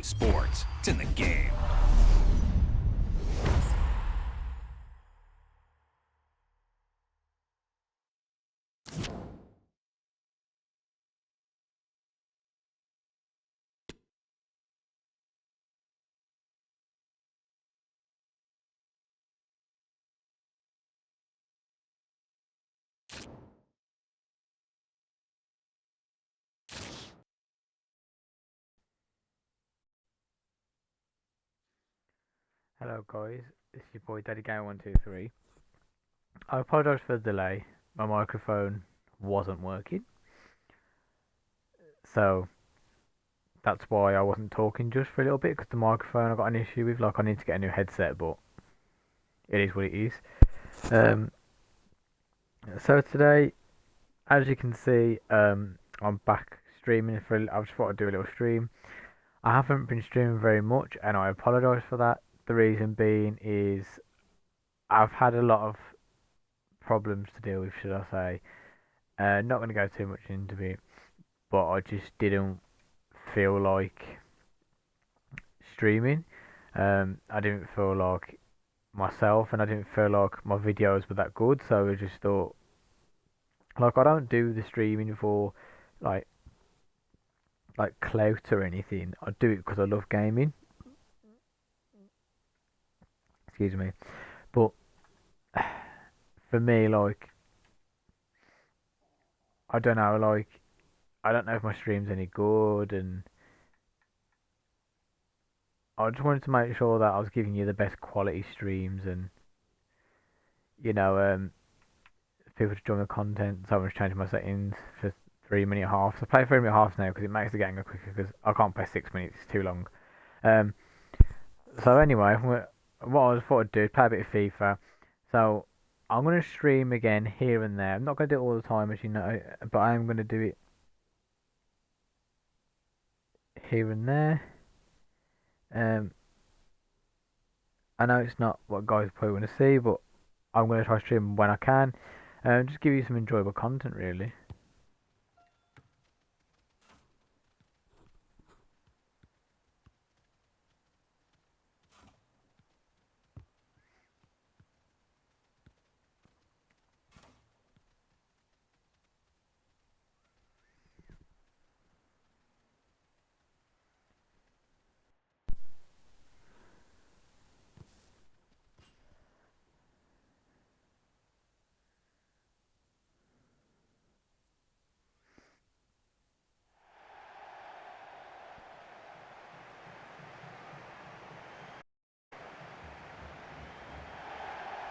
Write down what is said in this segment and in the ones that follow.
sports. It's in the game. Hello guys, it's your boy Daddy Game 123. I apologise for the delay. My microphone wasn't working, so that's why I wasn't talking just for a little bit because the microphone I got an issue with. Like I need to get a new headset, but it is what it is. Um, so today, as you can see, I'm back streaming I just thought I'd do a little stream. I haven't been streaming very much, and I apologise for that. The reason being is I've had a lot of problems to deal with, should I say. Not going to go too much into it, but I just didn't feel like streaming. I didn't feel like myself, and I didn't feel like my videos were that good. So I just thought, like, I don't do the streaming for like clout or anything. I do it because I love gaming. Excuse me, but for me, like, I don't know, like, I don't know if my stream's any good, and I just wanted to make sure that I was giving you the best quality streams, and you know, people to join the content. So I'm just changing my settings for 3 minute halves. I play 3 minute halves now because it makes the game go quicker. Because I can't play 6 minutes; it's too long. Um. So anyway, what I thought I'd do is play a bit of FIFA. So I'm gonna stream again here and there. I'm not gonna do it all the time, as you know, but I am gonna do it here and there. Um. I know it's not what guys probably want to see, but I'm gonna try stream when I can. Just give you some enjoyable content, really.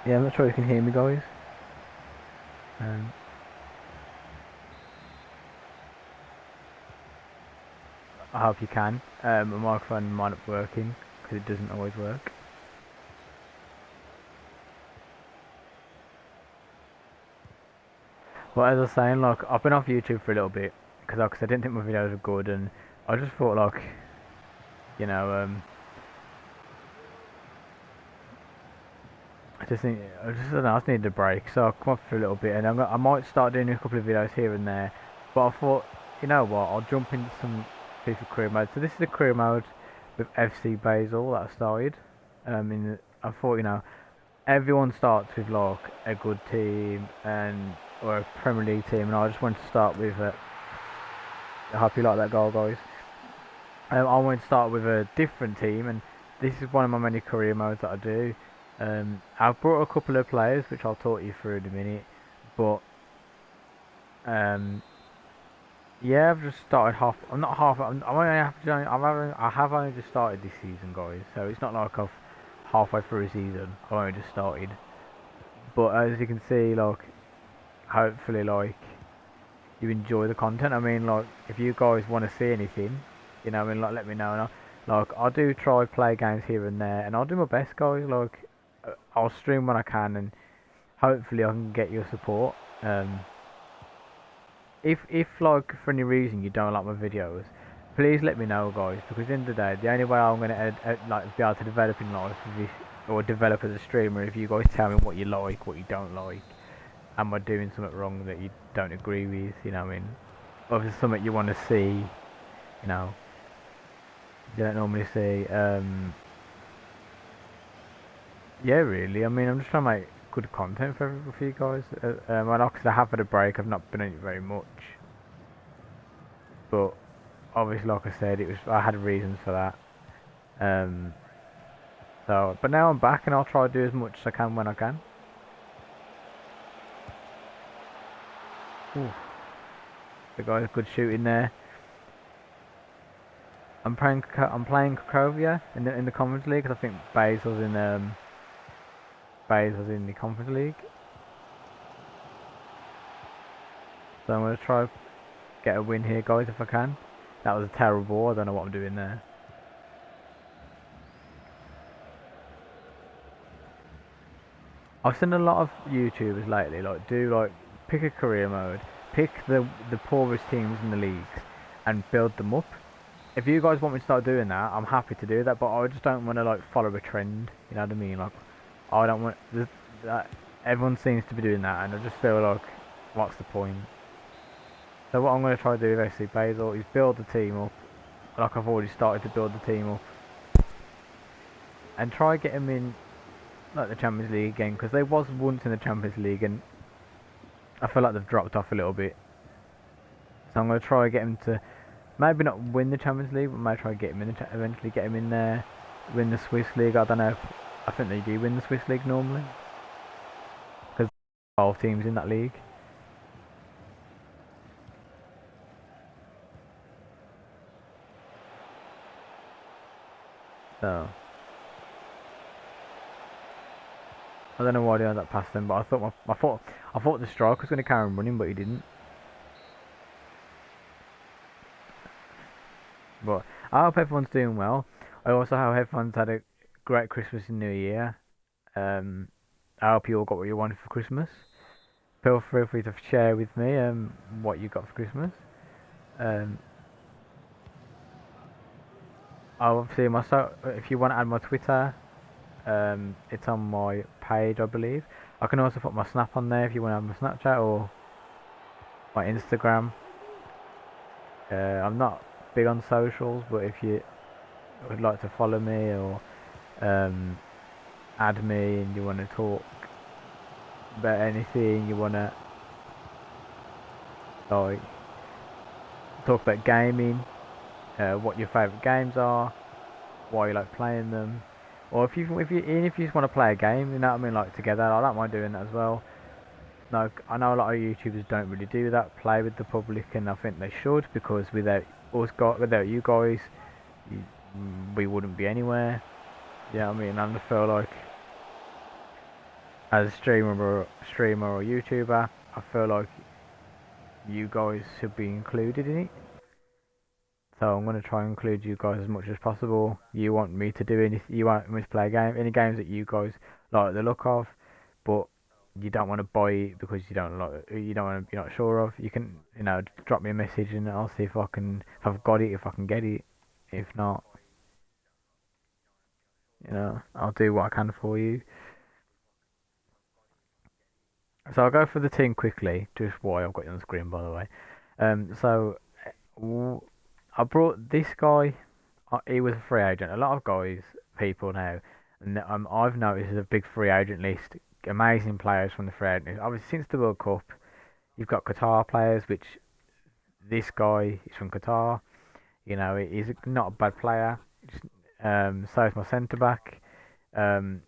Yeah, I'm not sure if you can hear me, guys. Um, I hope you can. My microphone might not be working because it doesn't always work. Well, as I was saying, like, I've been off YouTube for a little bit because I didn't think my videos were good, and I just thought, like, you know, I don't know, I just needed a break, so I come off for a little bit, and I might start doing a couple of videos here and there. But I thought, you know what, I'll jump into some FIFA career mode. So this is the career mode with FC Basel that I started. I thought, everyone starts with like a good team and or a Premier League team, and I just wanted to start with it. I hope you like that goal, guys. I wanted to start with a different team, and this is one of my many career modes that I do. I've brought a couple of players, which I'll talk you through in a minute, but um, yeah, I've just started half. I'm not half. I'm only I have only just started this season, guys. So it's not like I've halfway through a season. I've only just started. But as you can see, like, hopefully, like, you enjoy the content. I mean, like, if you guys want to see anything, I mean, like, let me know. And I do try play games here and there, and I'll do my best, guys. Like, I'll stream when I can, and hopefully I can get your support. If like for any reason you don't like my videos, please let me know, guys. Because in the day, the only way I'm gonna like be able to develop in life is or develop as a streamer, if you guys tell me what you like, what you don't like. Am I doing something wrong that you don't agree with? You know what I mean? Or if there's something you want to see, you know. you don't normally see. Yeah, really. I mean, I'm just trying to make good content for you guys. Well, like I said, I have had a break. I've not been on it very much, but obviously, like I said, it was I had reasons for that. Um, but now I'm back, and I'll try to do as much as I can when I can. Ooh, the guy's good shooting there. I'm playing Cracovia in the Conference League because I think Basil's in the Conference League. So I'm gonna try get a win here, guys, if I can. That was a terrible ball. I don't know what I'm doing there. I've seen a lot of YouTubers lately like pick a career mode, pick the poorest teams in the leagues, and build them up. If you guys want me to start doing that, I'm happy to do that. But I just don't want to like follow a trend. You know what I mean? Like I don't want that. Everyone seems to be doing that, and I just feel like, what's the point? So what I'm going to try to do with FC Basel is build the team up, like I've already started to build the team up, and try get them in like the Champions League again, because they was once in the Champions League, and I feel like they've dropped off a little bit. So I'm going to try get them to maybe not win the Champions League, but maybe try get them in eventually get them in there, win the Swiss League. I don't know. I think they do win the Swiss League normally, because 12 teams in that league. So I don't know why I did that past them, but I thought the striker was going to carry him running, but he didn't. But I hope everyone's doing well. I also hope everyone's had a great Christmas and New Year. Um, I hope you all got what you wanted for Christmas. Feel free to share with me what you got for Christmas. Um, obviously if you want to add my Twitter, it's on my page, I believe. I can also put my Snap on there if you want to have my Snapchat or my Instagram. I'm not big on socials, but if you would like to follow me or um, add me and you want to talk about anything, you want to like talk about gaming, what your favourite games are, why you like playing them, or even if you just want to play a game, you know what I mean, like together, I don't mind doing that as well. No, I know a lot of YouTubers don't really do that, play with the public, and I think they should, because without you guys, you, we wouldn't be anywhere. Yeah, I mean, and I feel like as a streamer or YouTuber, I feel like you guys should be included in it. So I'm gonna try and include you guys as much as possible. You want me to do anything? You want me to play a game? Any games that you guys like the look of, but you don't want to buy it because you don't want to, you're not sure of. You can, drop me a message and I'll see if I've got it, if I can get it. If not, I'll do what I can for you. So I'll go for the team quickly, just why I've got you on the screen, by the way. So I brought this guy. He was a free agent. A lot of people now, and I've noticed there's a big free agent list. Amazing players from the free agent list. Obviously, since the World Cup, you've got Qatar players, which this guy is from Qatar. He's not a bad player. So is my centre back. Um,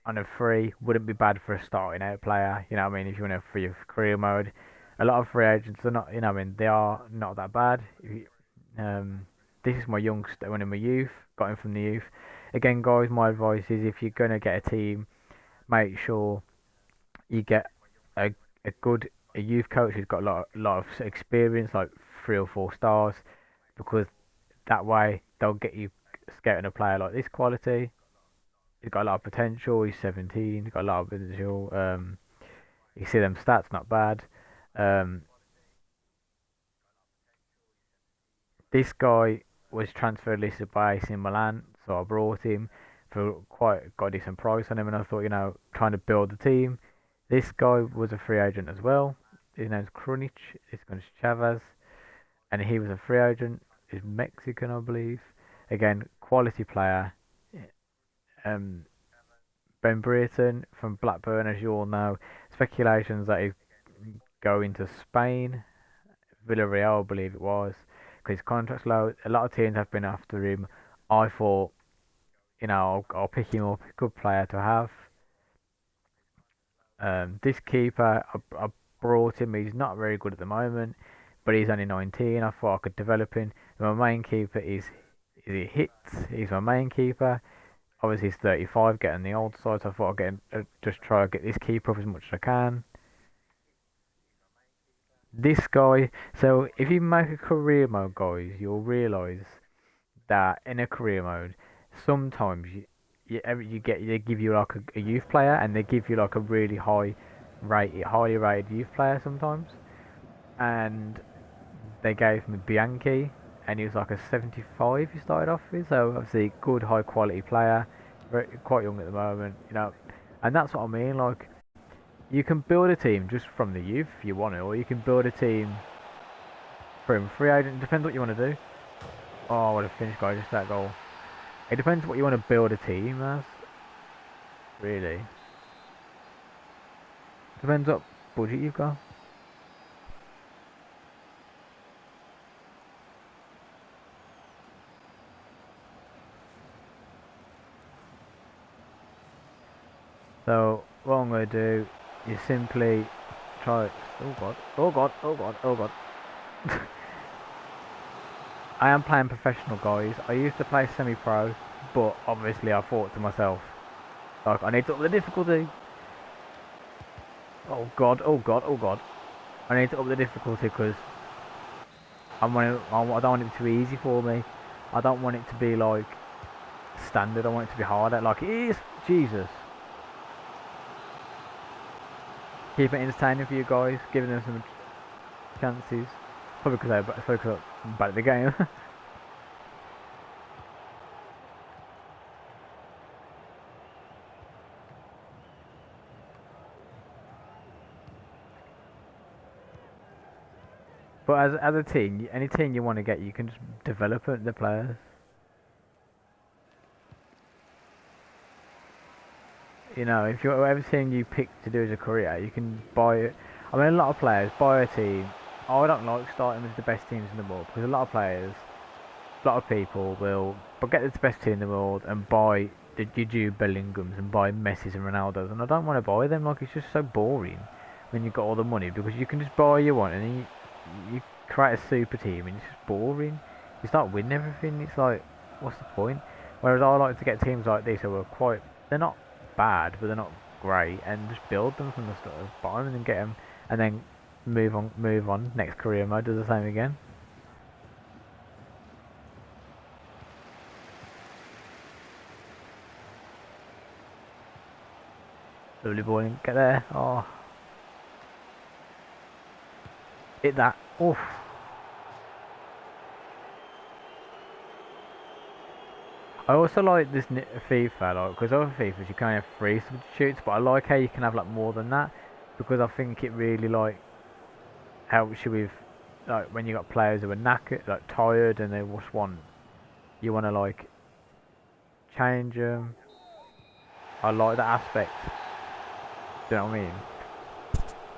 on a free wouldn't be bad for a starting out player. You know what I mean? If you want a free career mode, a lot of free agents are not. I mean, they are not that bad. This is my youngster, one in my youth. Got him from the youth. Again, guys, my advice is if you're gonna get a team, make sure you get a a youth coach who's got a lot of experience, like 3 or 4 stars, because that way they'll get you scouting a player like this quality. He's got a lot of potential. He's 17. He's got a lot of potential. You see them stats, not bad. Um, this guy was transferred listed by AC Milan, so I brought him for got a decent price on him, and I thought, trying to build the team. This guy was a free agent as well. His name's Krunic. His name's Chavez, and he was a free agent. He's Mexican, I believe. Again, quality player. Um, Ben Brereton from Blackburn, as you all know, speculations that he's going to Spain, Villarreal, I believe it was, because his contract's low. A lot of teams have been after him. I thought, I'll pick him up, good player to have. This keeper, I brought him. He's not very good at the moment, but he's only 19. I thought I could develop him. My main keeper is he hits. He's my main keeper. Obviously, he's 35, getting the old side. So I thought I'd just try to get this keeper up as much as I can. This guy. So if you make a career mode, guys, you'll realise that in a career mode, sometimes they give you like a youth player, and they give you like a really highly rated youth player sometimes, and they gave me Bianchi, and he was like a 75 he started off with, so obviously good high quality player, quite young at the moment, and that's what I mean. Like, you can build a team just from the youth if you want it, or you can build a team from free agent. Depends what you want to do. Oh, what a finish, guy! Just that goal. It depends what you want to build a team as. Really. Depends what budget you've got. So what I'm going to do is simply try. Oh god! Oh god! Oh god! Oh god! I am playing professional, guys. I used to play semi-pro, but obviously I thought to myself, like, I need to up the difficulty. Oh god! Oh god! Oh god! I need to up the difficulty because I don't want it to be easy for me. I don't want it to be like standard. I want it to be harder, like it is. Jesus. Keep it entertaining for you guys, giving them some chances. Probably because I'm bad at the game. But as a team, any team you want to get, you can just develop the players. If you're whatever team you pick to do as a career, you can buy it. I mean, a lot of players buy a team. I don't like starting with the best teams in the world because a lot of players, a lot of people will get the best team in the world and buy the Jude Bellinghams and buy Messi's and Ronaldo's, and I don't want to buy them. Like, it's just so boring when you've got all the money, because you can just buy you one and then you create a super team and it's just boring. You start winning everything. It's like, what's the point? Whereas I like to get teams like this who are they're not bad, but they're not great, and just build them from the start, buy them and then get them, and then move on. Next career mode, do the same again. Lovely ball, get there. Oh, hit that. Oof. I also like this FIFA, like, because other FIFAs you can only have 3 substitutes, but I like how you can have like more than that, because I think it really like helps you with, like, when you got players who are knackered, like tired, and they just you want to like change them. I like that aspect. Do you know what I mean?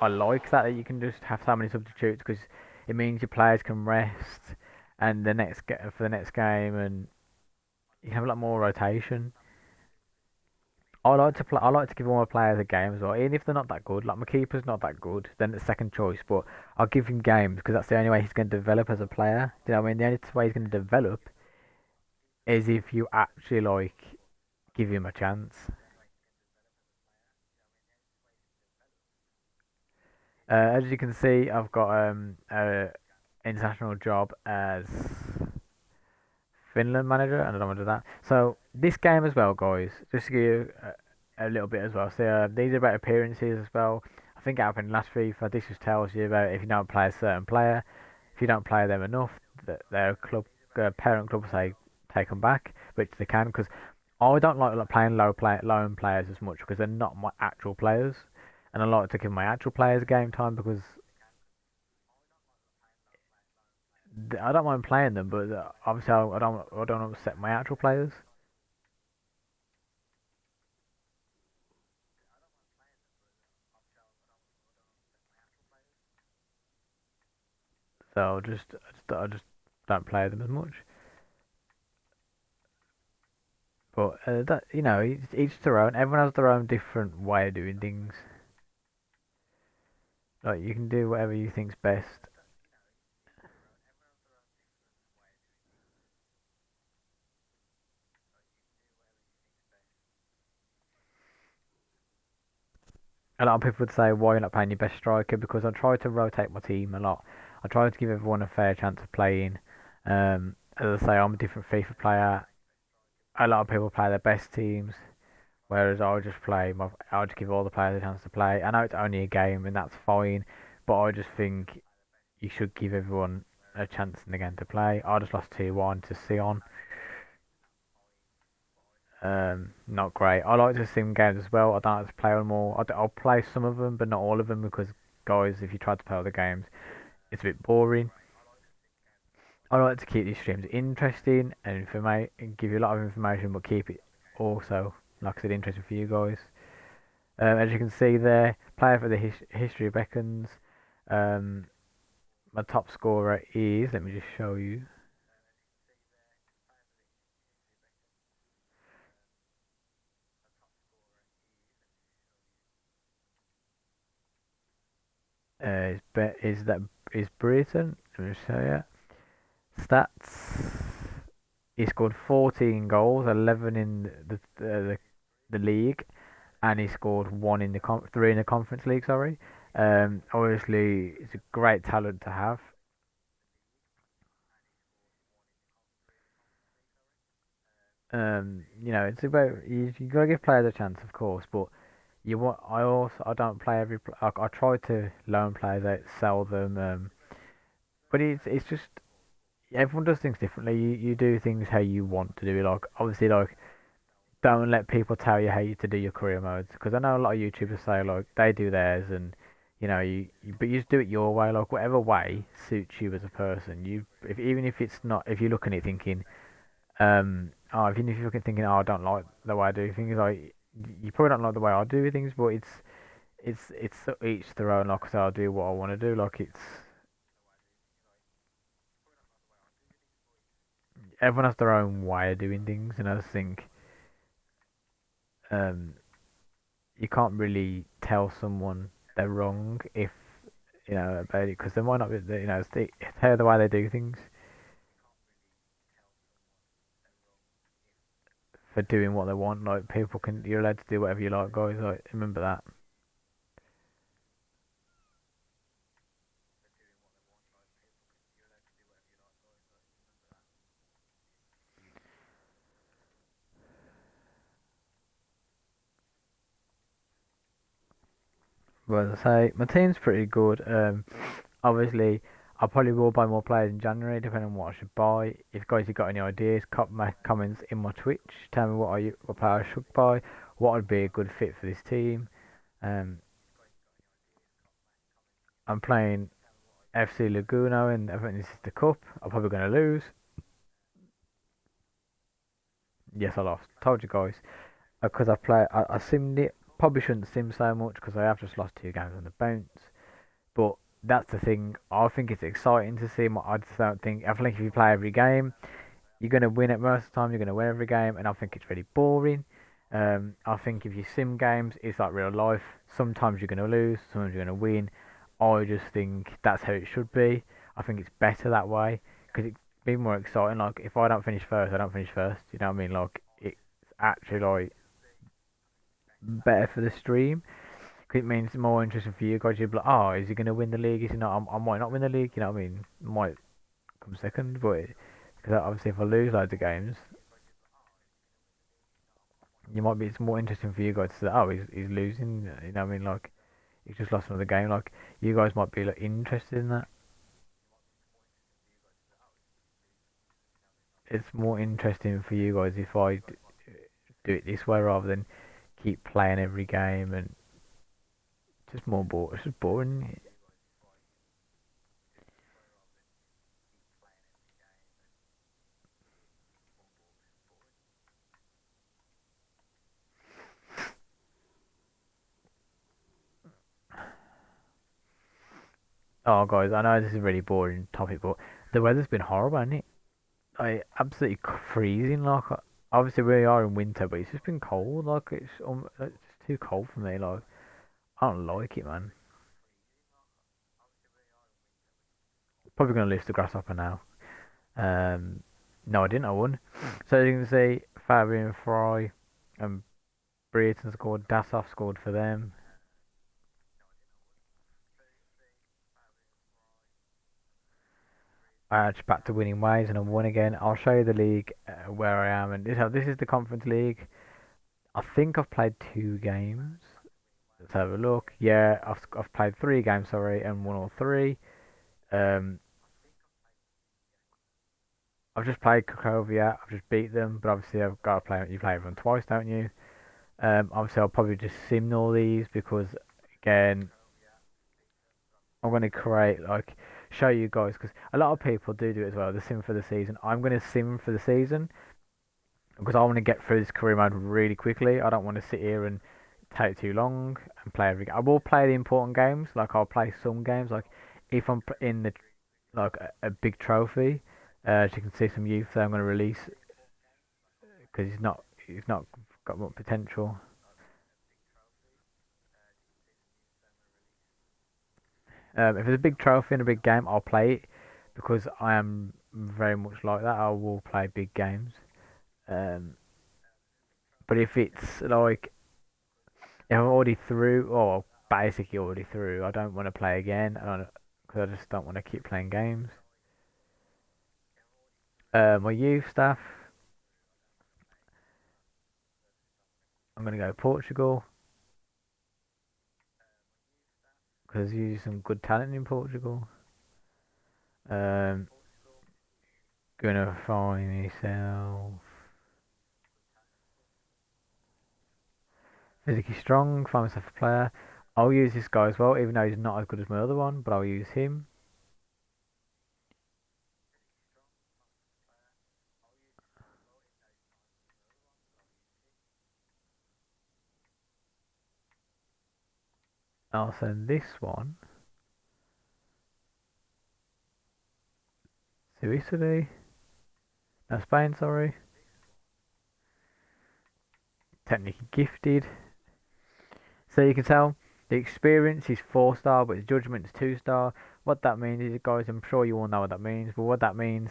I like that you can just have so many substitutes, because it means your players can rest and for the next game, and you have a lot more rotation. I like to play. I like to give all my players a game as well, even if they're not that good. Like, my keeper's not that good, then it's second choice. But I'll give him games because that's the only way he's going to develop as a player. Do you know what I mean? The only way he's going to develop is if you actually like give him a chance. As you can see, I've got a international job as Finland manager, and I don't want to do that. So this game as well, guys, just to give you a little bit as well. So these are about appearances as well. I think it happened last FIFA. This just tells you about if you don't play a certain player, if you don't play them enough, that their parent club will say take them back, which they can, because I don't like playing loan players as much because they're not my actual players, and I like to give my actual players game time because I don't mind playing them, but obviously I don't upset my actual players. So I just don't play them as much. But that each their own. Everyone has their own different way of doing things. Like you can do whatever you think's best. A lot of people would say, why you're not playing your best striker? Because I try to rotate my team a lot. I try to give everyone a fair chance of playing. As I say, I'm a different FIFA player. A lot of people play their best teams, whereas I'll just give all the players a chance to play. I know it's only a game and that's fine, but I just think you should give everyone a chance in the game to play. I just lost 2-1 to Sion. Not great. I like to sim games as well. I don't like to play them all. I'll play some of them, but not all of them because, guys, if you try to play all the games, it's a bit boring. I like to keep these streams interesting and give you a lot of information, but keep it also, like I said, interesting for you guys. As you can see there, player for the history beckons. Um, my top scorer is. Let me just show you. Is Britain? Let me show you. Stats. He scored 14 goals, 11 in the league, and he scored three in the conference league. Sorry. Obviously, it's a great talent to have. It's about you gotta give players a chance, of course, but I don't play I try to loan players out, sell them, but it's just everyone does things differently. You do things how you want to do it. Like obviously, like don't let people tell you how you to do your career modes because I know a lot of YouTubers say like they do theirs and but you just do it your way. Like whatever way suits you as a person. Even if it's not, if you're looking at it thinking even if you're thinking, oh, I don't like the way I do things, like you probably don't like the way I do things, but it's each their own. Like I say, I'll do what I want to do. Like it's everyone has their own way of doing things, and I just think um you can't really tell someone they're wrong if about it because they might not be it's how the way they do things for doing what they want. Like you're allowed to do whatever you like, guys. Like remember that. But as I say, my team's pretty good. Obviously, I probably will buy more players in January, depending on what I should buy. If guys have got any ideas, my comments in my Twitch. Tell me what player I should buy, what would be a good fit for this team. Um, I'm playing FC Laguna, and I think this is the cup. I'm probably going to lose. Yes, I lost. Told you guys. Because I simmed it. Probably shouldn't sim so much because I have just lost 2 games on the bounce. But that's the thing. I think it's exciting to see. I just don't think. I think if you play every game, you're going to win it most of the time. You're going to win every game, and I think it's really boring. I think if you sim games, it's like real life. Sometimes you're going to lose, sometimes you're going to win. I just think that's how it should be. I think it's better that way because it's be more exciting. Like if I don't finish first, I don't finish first. You know what I mean? Like it's actually like better for the stream. 'Cause it means more interesting for you guys. You'll be like, oh, is he going to win the league? Is he not? I might not win the league. You know what I mean? Might come second, but because obviously if I lose loads of games, you might be. It's more interesting for you guys to say, oh, he's losing. You know what I mean? Like he's just lost another game. Like you guys might be like interested in that. It's more interesting for you guys if do it this way rather than keep playing every game and just more bored. It's just boring. Oh, guys, I know this is a really boring topic, but the weather's been horrible, hasn't it? Like absolutely freezing. Like obviously we are in winter, but it's just been cold. Like it's just too cold for me. Like I don't like it, man. Probably gonna lose the grasshopper now. Um, no, I didn't. I won. So you can see Fabian Fry and Brereton scored. Dassoff scored for them. I just back to winning ways and I won again. I'll show you the league where I am, and this is the Conference League. I think I've played 2 games. Let's have a look. Yeah, I've played 3 games, sorry, and won all three. Um, I've just played Cracovia. I've just beat them, but obviously I've got to play. You play them twice, don't you? Obviously I'll probably just sim all these because again I'm going to create like show you guys because a lot of people do it as well. The sim for the season. I'm going to sim for the season because I want to get through this career mode really quickly. I don't want to sit here and take too long and play every game. I will play the important games. Like I'll play some games. Like if I'm in the like a big trophy, as you can see some youth that I'm going to release because he's not got much potential. If it's a big trophy and a big game, I'll play it because I am very much like that. I will play big games. Um, but if it's like if I'm already through, or basically already through, I don't want to play again. Because I just don't want to keep playing games. My youth stuff, I'm gonna go Portugal because there's some good talent in Portugal. Um, gonna find myself physically strong, find myself a player. I'll use this guy as well, even though he's not as good as my other one, but I'll use him. I'll send this one to Italy. No, Spain, sorry. Technically gifted. So you can tell the experience is 4 star, but his judgment is 2 star. What that means is, guys, I'm sure you all know what that means, but what that means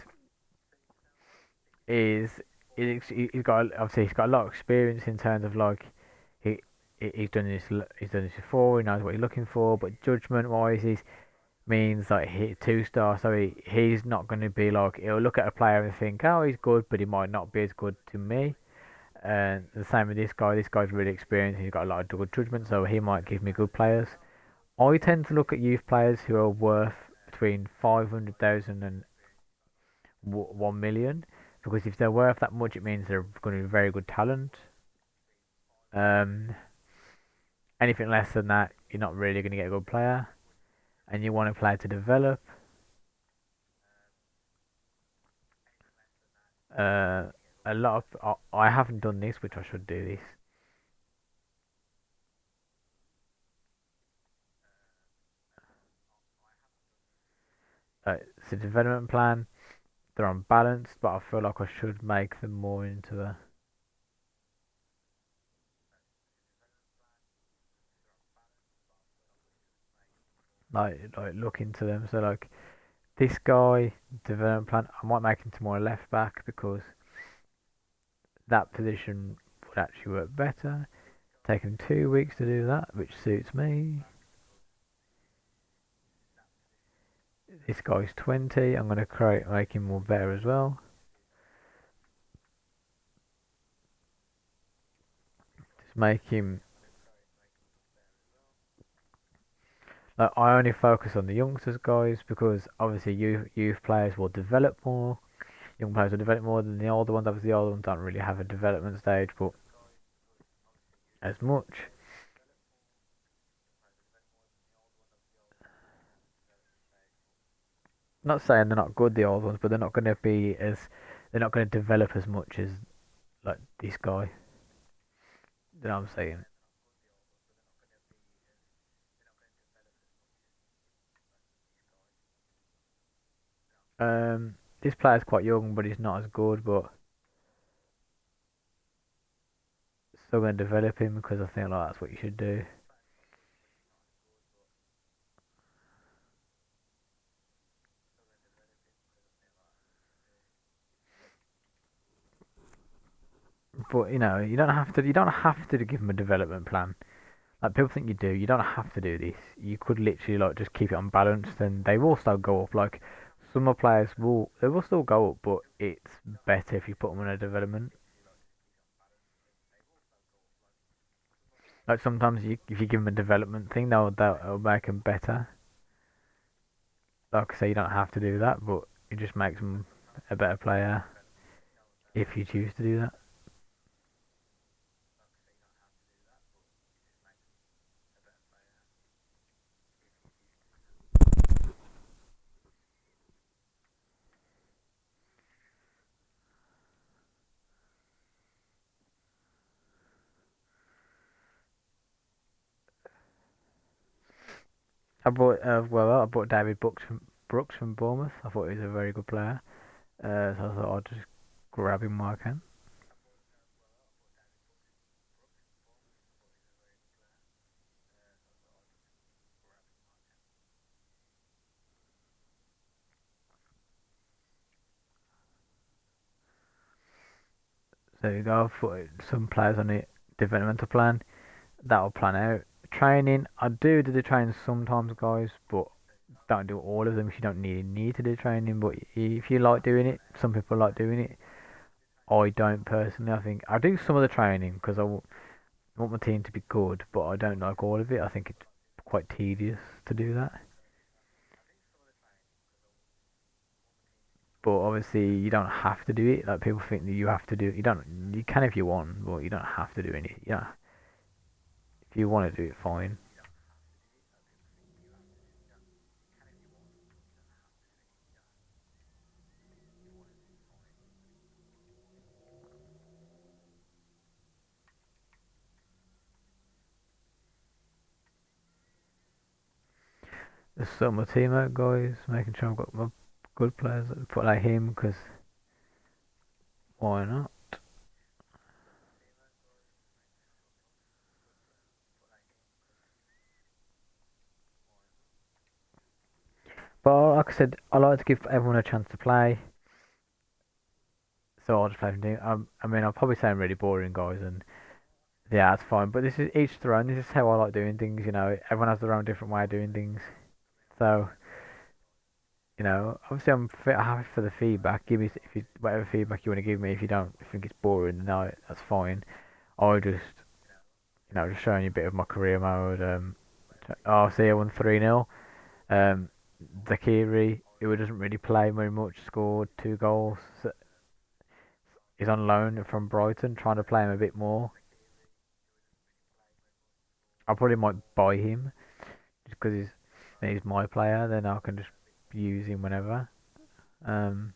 is he's got obviously he's got a lot of experience in terms of like he he's done this before. He knows what he's looking for, but judgment wise, is means like he 2 star. So he's not going to be like he'll look at a player and think, oh, he's good, but he might not be as good to me. And the same with this guy. This guy's really experienced. He's got a lot of good judgment, so he might give me good players. I tend to look at youth players who are worth between 500,000 and 1 million because if they're worth that much, it means they're going to be very good talent. Um, Anything less than that, you're not really going to get a good player, and you want a player to develop. Uh, a lot of I haven't done this, which I should do this. It's a development plan. They're unbalanced, but I feel like I should make them more into a like look into them. So like this guy development plan, I might make him to more left back because that position would actually work better. Taking 2 weeks to do that, which suits me. This guy's 20. I'm gonna make him more better as well. Just make him. Like, I only focus on the youngsters, guys, because obviously youth players will develop more. Young players will develop more than the older ones. Obviously, the older ones don't really have a development stage, but as much. Not saying they're not good, the old ones, but they're not going to be as they're not going to develop as much as like this guy. You know what I'm saying? This player's quite young, but he's not as good. But still going to develop him because I think like that's what you should do. But you don't have to. You don't have to give him a development plan. Like people think you do. You don't have to do this. You could literally like just keep it unbalanced, and they will still go up. Like some of players will, they will still go up, but it's better if you put them in a development. Like sometimes if you give them a development thing, they'll make them better. Like I say, you don't have to do that, but it just makes them a better player if you choose to do that. I bought David Brooks from Bournemouth. I thought he was a very good player. So I thought I'd just grab him while I can. So you go for some players on the developmental plan. That'll plan out. Training, I do the training sometimes, guys, but don't do all of them if you don't need to do training. But if you like doing it, some people like doing it. I don't personally. I think I do some of the training because want my team to be good, but I don't like all of it. I think it's quite tedious to do that. But obviously, you don't have to do it. Like people think that you have to do it. You don't. You can if you want, but you don't have to do any. Yeah, if you want to do it, fine. Just sort my team out, guys. Making sure I've got my good players. Put like him because why not? But like I said, I like to give everyone a chance to play. So I'll just play from team. I mean, I'll probably sound really boring, guys, and yeah, that's fine. But this is each their own. This is how I like doing things. Everyone has their own different way of doing things. So obviously I'm happy for the feedback. Give me if you whatever feedback you want to give me. If you don't think it's boring, then no, that's fine. I just just showing you a bit of my career mode. Oh, see, I won 3-0. Um, Zakiri, who doesn't really play very much, scored 2 goals. So he's on loan from Brighton, trying to play him a bit more. I probably might buy him just because he's my player. Then I can just use him whenever. Um,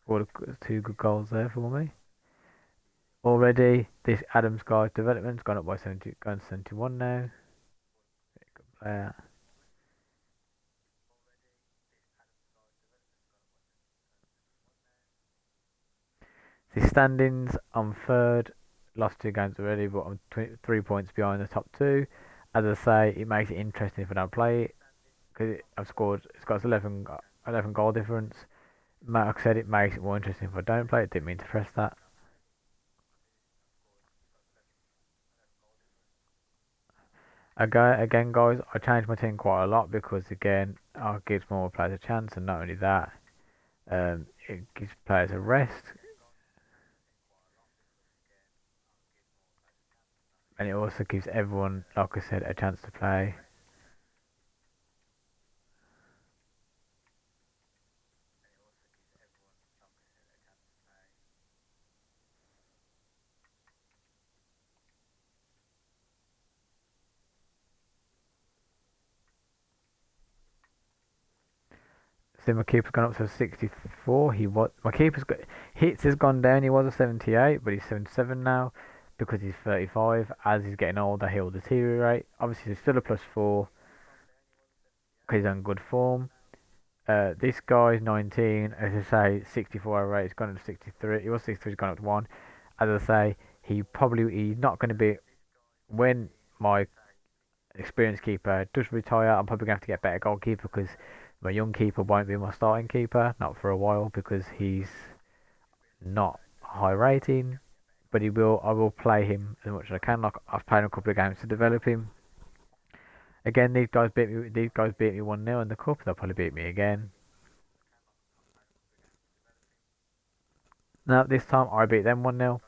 Scored 2 good goals there for me. Already, this Adams guy's development's gone up by 70, going to 71 now. Good player. The standings, I'm third, lost 2 games already, but I'm 3 points behind the top two. As I say, it makes it interesting if I don't play it because I've scored. It's got 11 goal difference. Like I said, it makes it more interesting if I don't play it. Didn't mean to press that. Again, guys, I changed my team quite a lot because again, it gives more players a chance, and not only that, it gives players a rest, and it also gives everyone, like I said, a chance to play. See, my keeper's gone up to 64. My keeper's got hits has gone down. He was a 78, but he's 77 now because he's 35. As he's getting older, he'll deteriorate. Obviously, he's still a +4 because he's on good form. This guy's 19. As I say, 64 rate. He's gone up to 63. He was 63. He's gone up to one. As I say, he's not going to be when my experienced keeper does retire. I'm probably going to have to get a better goalkeeper because my young keeper won't be my starting keeper, not for a while because he's not high rating. But he will. I will play him as much as I can. Like I've played a couple of games to develop him. Again, these guys beat me. These guys beat me 1-0 in the cup. They'll probably beat me again. Now this time I beat them 1-0.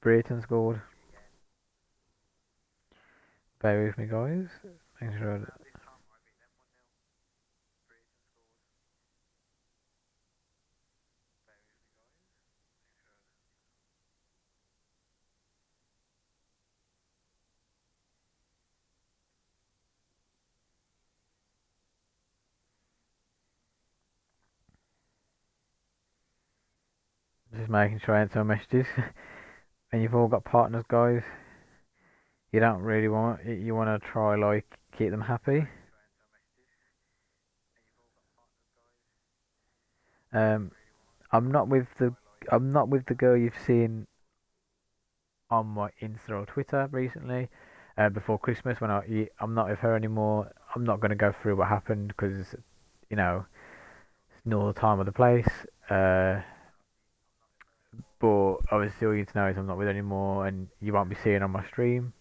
Brereton scored. Bear with me, guys. Make sure. Just making sure I answer messages. And you've all got partners, guys. You don't really want. You want to try like keep them happy. Um, I'm not with the. I'm not with the girl you've seen on my Insta or Twitter recently. Before Christmas, I'm not with her anymore. I'm not going to go through what happened because, you know, it's not the time or the place. Uh, but obviously all you need to know is I'm not with her anymore, and you won't be seeing on my stream.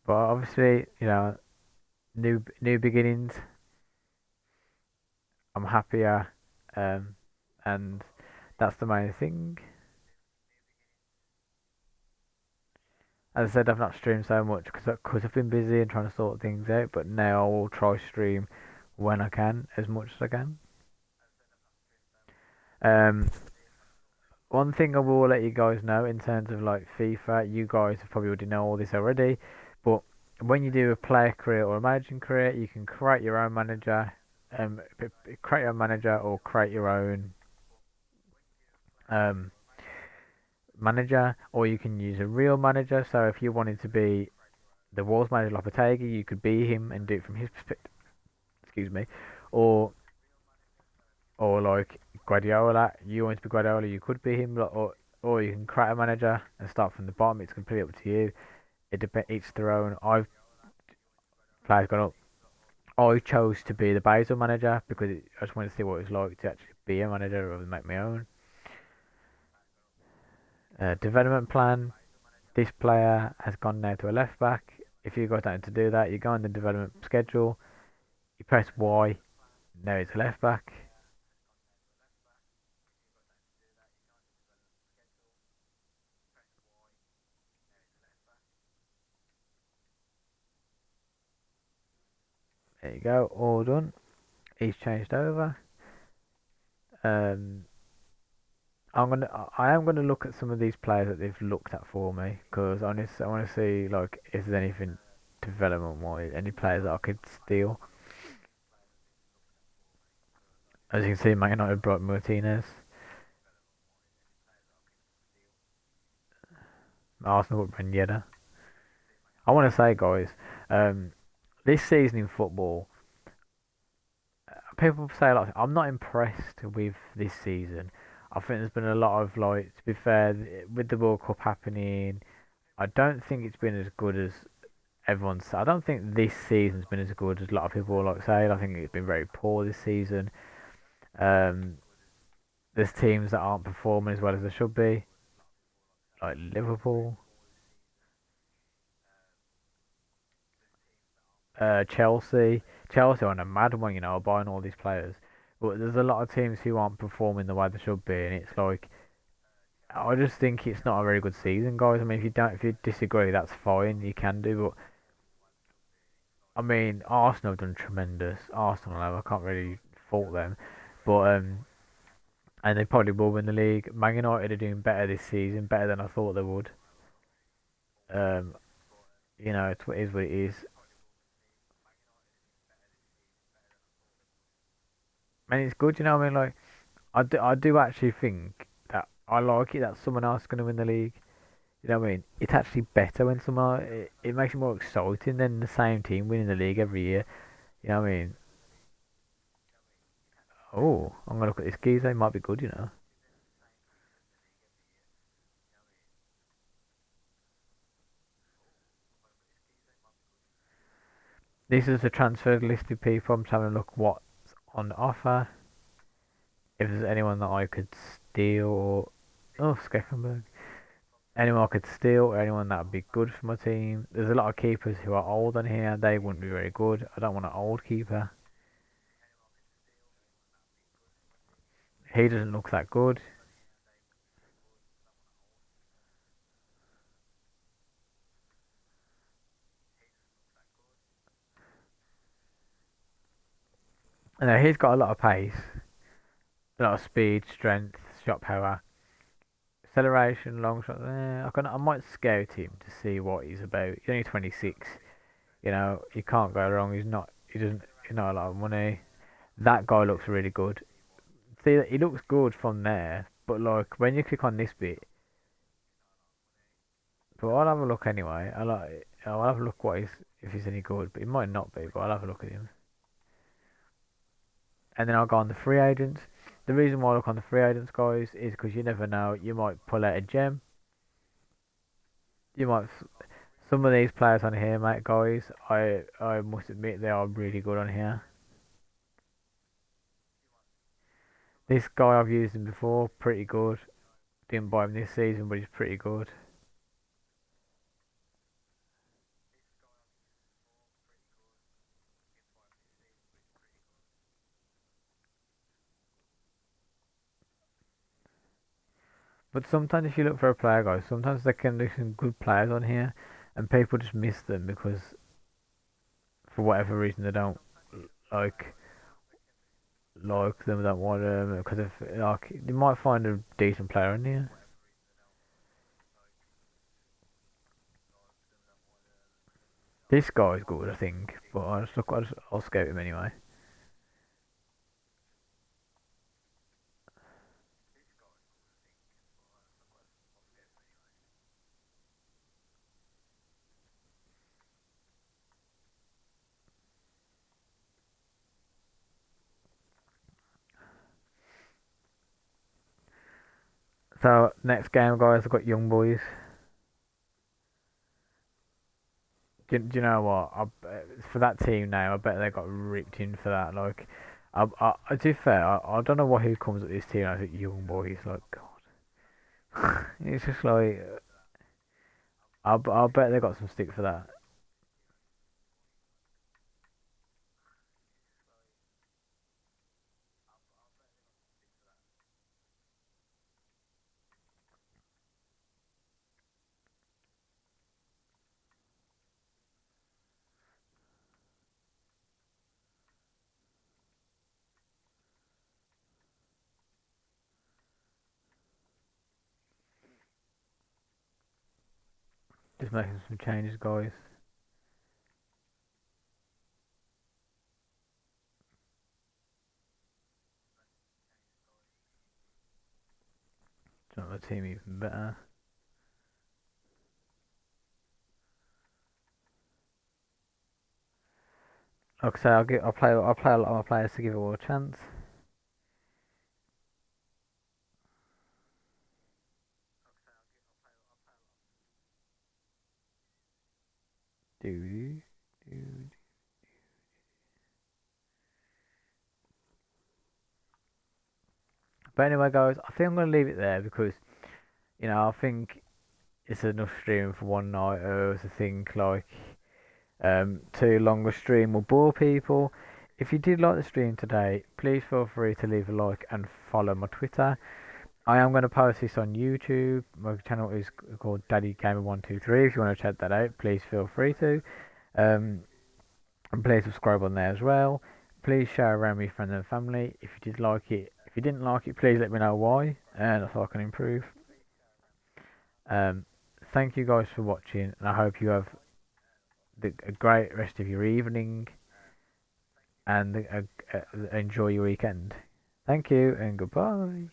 But obviously, you know, new beginnings. I'm happier, um, and that's the main thing. As I said, I've not streamed so much because I've been busy and trying to sort things out. But now I will try stream when I can, as much as I can. Um, One thing I will let you guys know in terms of like FIFA, you guys have probably already know all this already, but when you do a player career or a managing career, you can create your own manager, create your own manager or create your own um manager, or you can use a real manager. So if you wanted to be the Wolves manager Lopetegui, you could be him and do it from his perspective. Excuse me, or like Guardiola, you want to be Guardiola, you could be him, or you can create a manager and start from the bottom. It's completely up to you. It depends. Each their own. I've players gone up. I chose to be the Basel manager because I just wanted to see what it was like to actually be a manager rather than make my own. Development plan. This player has gone now to a left back. If you guys don't know to do that, you go on the development schedule. You press Y. Now it's a left back. There you go. All done. He's changed over. Um, I am gonna look at some of these players that they've looked at for me because honestly, I want to see like if there's anything development wise, any players that I could steal. As you can see, Man United brought Martinez. Arsenal brought Yedda. I want to say, guys, um, this season in football, people say like I'm not impressed with this season. I think there's been a lot of like, to be fair, with the World Cup happening, I don't think it's been as good as everyone's. I don't think this season's been as good as a lot of people like say. I think it's been very poor this season. Um, there's teams that aren't performing as well as they should be, like Liverpool, Chelsea. Chelsea are on a mad one, you know, buying all these players. But there's a lot of teams who aren't performing the way they should be, and it's like I just think it's not a very good season, guys. I mean, if you disagree, that's fine. You can do, but I mean, Arsenal have done tremendous. Arsenal, I can't really fault them, but and they probably will win the league. Man United are doing better this season, better than I thought they would. Um, you know, it is what it is. And it's good, you know. What I mean, like I do actually think that I like it that someone else is going to win the league. You know what I mean? It's actually better when someone it makes it more exciting than the same team winning the league every year. You know what I mean? Oh, I'm gonna look at this geezer. He might be good, you know. This is the transfer list of people. I'm just having a look what's on offer. If there's anyone that I could steal, oh, Skeckenberg. Anyone I could steal, or anyone that would be good for my team. There's a lot of keepers who are old on here. They wouldn't be very good. I don't want an old keeper. He doesn't look that good. And he's got a lot of pace, a lot of speed, strength, shot power, acceleration, long shot. I might scout him to see what he's about. He's only 26. You know, you can't go wrong. He's not. He doesn't. He's not a lot of money. That guy looks really good. See, he looks good from there, but like when you click on this bit, but I'll have a look anyway. I'll have a look what he's if he's any good, but he might not be. But I'll have a look at him, and then I'll go on the free agents. The reason why I look on the free agents, guys, is because you never know. You might pull out a gem. You might. Some of these players on here, mate, guys, I must admit they are really good on here. This guy I've used him before, pretty good. Didn't buy him this season, but he's pretty good. But sometimes if you look for a player, guys, sometimes there can be some good players on here, and people just miss them because for whatever reason they don't like like them, don't want them because of like you might find a decent player in here. This guy's good, I think, but I'll scout him anyway. So next game, guys, I've got young boys. Do you know what? For that team now, I bet they got ripped in for that. Like, to be fair, I don't know why who comes with this team. I think young boys, like God, it's just like I bet they got some stick for that. Just making some changes, guys. To make the team even better. Like I say, I'll play a lot of my players to give it all a chance. Do do. But anyway, guys, I think I'm gonna leave it there because I think it's enough streaming for one night. I also think like too long a stream will bore people. If you did like the stream today, please feel free to leave a like and follow my Twitter. I am going to post this on YouTube. My channel is called Daddy Gamer 123. If you want to check that out, please feel free to. Um, and please subscribe on there as well. Please share around with your friends and family. If you did like it, if you didn't like it, please let me know why, and so I can improve. Um, thank you guys for watching, and I hope you have a great rest of your evening and enjoy your weekend. Thank you and goodbye.